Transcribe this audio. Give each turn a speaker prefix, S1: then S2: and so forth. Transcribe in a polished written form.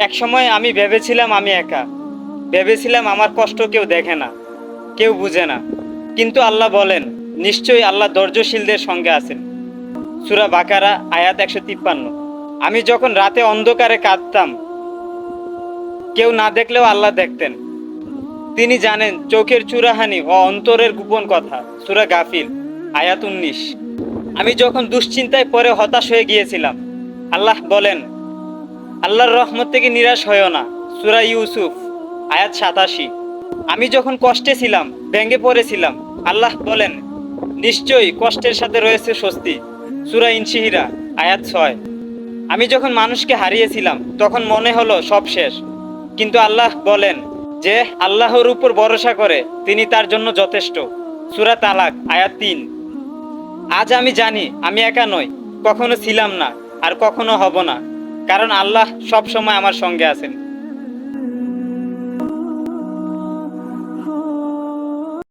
S1: একসময় আমি ভেবেছিলাম আমি একা, ভেবেছিলাম আমার কষ্ট কেউ দেখে না, কেউ বুঝে না। কিন্তু আল্লাহ বলেন, নিশ্চয়ই আল্লাহ ধৈর্যশীলদের সঙ্গে আছেন। সূরা বাকারা আয়াত 153। আমি যখন রাতে অন্ধকারে কাঁদতাম, কেউ না দেখলেও আল্লাহ দেখতেন। তিনি জানেন চোখের চূড়াহানি ও অন্তরের গোপন কথা। সূরা গাফির আয়াত 19। আমি যখন দুশ্চিন্তায় পড়ে হতাশ হয়ে গিয়েছিলাম, আল্লাহ বলেন, আল্লাহর রহমত থেকে নিরাশ হয়েও না। সূরা ইউসুফ আয়াত 87। আমি যখন কষ্টে ছিলাম, ভেঙে পড়েছিলাম, আল্লাহ বলেন, নিশ্চয়ই কষ্টের সাথে রয়েছে স্বস্তি। সূরা ইনশিহিরা আয়াত 6। আমি যখন মানুষকে হারিয়েছিলাম, তখন মনে হলো সব শেষ। কিন্তু আল্লাহ বলেন, যে আল্লাহর উপর ভরসা করে তিনি তার জন্য যথেষ্ট। সূরা তালাক আয়াত 3। আজ আমি জানি আমি একা নই, কখনো ছিলাম না, আর কখনো হব না, কারণ আল্লাহ সব সময় আমার সঙ্গে আছেন।